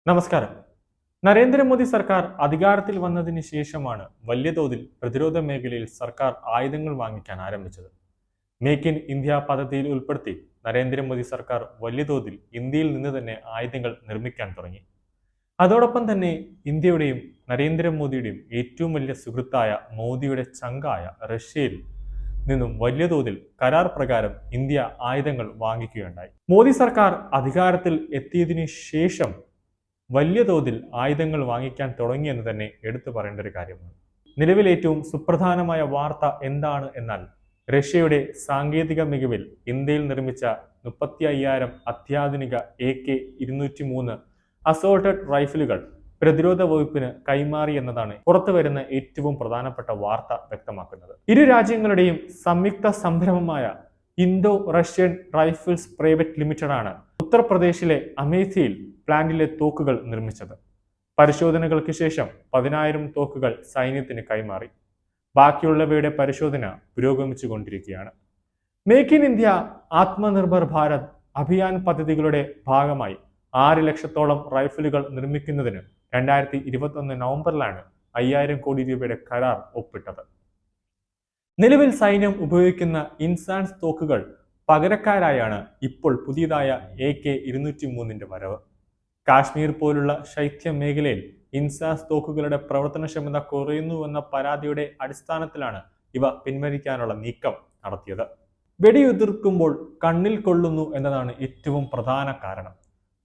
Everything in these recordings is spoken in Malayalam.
നമസ്കാരം. നരേന്ദ്രമോദി സർക്കാർ അധികാരത്തിൽ വന്നതിന് ശേഷമാണ് വലിയ തോതിൽ പ്രതിരോധ മേഖലയിൽ സർക്കാർ ആയുധങ്ങൾ വാങ്ങിക്കാൻ ആരംഭിച്ചത്. മേക്ക് ഇൻ ഇന്ത്യ പദ്ധതിയിൽ ഉൾപ്പെടുത്തി നരേന്ദ്രമോദി സർക്കാർ വലിയ തോതിൽ ഇന്ത്യയിൽ നിന്ന് തന്നെ ആയുധങ്ങൾ നിർമ്മിക്കാൻ തുടങ്ങി. അതോടൊപ്പം തന്നെ ഇന്ത്യയുടെയും നരേന്ദ്രമോദിയുടെയും ഏറ്റവും വലിയ സുഹൃത്തായ മോദിയുടെ ചങ്കായ റഷ്യയിൽ നിന്നും വലിയ തോതിൽ കരാർ പ്രകാരം ഇന്ത്യ ആയുധങ്ങൾ വാങ്ങിക്കുകയുണ്ടായി. മോദി സർക്കാർ അധികാരത്തിൽ എത്തിയതിനു ശേഷം വലിയ തോതിൽ ആയുധങ്ങൾ വാങ്ങിക്കാൻ തുടങ്ങിയെന്ന് തന്നെ എടുത്തു പറയേണ്ട ഒരു കാര്യമാണ്. നിലവിൽ ഏറ്റവും സുപ്രധാനമായ വാർത്ത എന്താണ് എന്നാൽ റഷ്യയുടെ സാങ്കേതിക മികവിൽ ഇന്ത്യയിൽ നിർമ്മിച്ച 35,000 അത്യാധുനിക AK-203 അസോൾട്ടഡ് റൈഫിലുകൾ പ്രതിരോധ വകുപ്പിന് കൈമാറി എന്നതാണ് പുറത്തു വരുന്ന ഏറ്റവും പ്രധാനപ്പെട്ട വാർത്ത വ്യക്തമാക്കുന്നത്. ഇരു രാജ്യങ്ങളുടെയും സംയുക്ത സംരംഭമായ Indo Russian rifles private limited ആണ് ഉത്തർപ്രദേശിലെ അമേഠിയിൽ പ്ലാന്റിലെ തോക്കുകൾ നിർമ്മിച്ചത്. പരിശോധനകൾക്ക് ശേഷം 10,000 തോക്കുകൾ സൈന്യത്തിന് കൈമാറി. ബാക്കിയുള്ളവയുടെ പരിശോധന പുരോഗമിച്ചുകൊണ്ടിരിക്കുകയാണ്. Make in India Atmanirbhar Bharat Abhiyan പദ്ധതികളുടെ ഭാഗമായി 6 ലക്ഷത്തോളം റൈഫിലുകൾ നിർമ്മിക്കുന്നതിന് 2021 നവംബറിലാണ് 5,000 കോടി രൂപയുടെ കരാർ ഒപ്പിട്ടത്. നിലവിൽ സൈന്യം ഉപയോഗിക്കുന്ന ഇൻസാൻസ് തോക്കുകൾ പകരക്കാരായാണ് ഇപ്പോൾ പുതിയതായ AK-203 വരവ്. കാശ്മീർ പോലുള്ള ശൈത്യ മേഖലയിൽ ഇൻസാസ് തോക്കുകളുടെ പ്രവർത്തനക്ഷമത കുറയുന്നുവെന്ന പരാതിയുടെ അടിസ്ഥാനത്തിലാണ് ഇവ പിൻവലിക്കാനുള്ള നീക്കം നടത്തിയത്. വെടിയുതിർക്കുമ്പോൾ കണ്ണിൽ കൊള്ളുന്നു എന്നതാണ് ഏറ്റവും പ്രധാന കാരണം.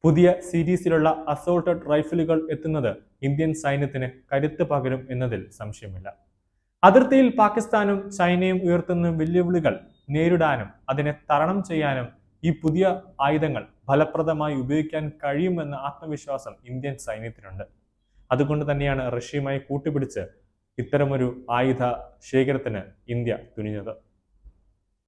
പുതിയ സീരീസിലുള്ള അസോൾട്ടഡ് റൈഫിലുകൾ എത്തുന്നത് ഇന്ത്യൻ സൈന്യത്തിന് കരുത്ത് പകരും എന്നതിൽ സംശയമില്ല. അതിർത്തിയിൽ പാകിസ്ഥാനും ചൈനയും ഉയർത്തുന്ന വെല്ലുവിളികൾ നേരിടാനും അതിനെ തരണം ചെയ്യാനും ഈ പുതിയ ആയുധങ്ങൾ ഫലപ്രദമായി ഉപയോഗിക്കാൻ കഴിയുമെന്ന ആത്മവിശ്വാസം ഇന്ത്യൻ സൈന്യത്തിനുണ്ട്. അതുകൊണ്ട് തന്നെയാണ് റഷ്യയുമായി കൂട്ടുപിടിച്ച് ഇത്തരമൊരു ആയുധ ശേഖരത്തിന് ഇന്ത്യ തുനിഞ്ഞത്.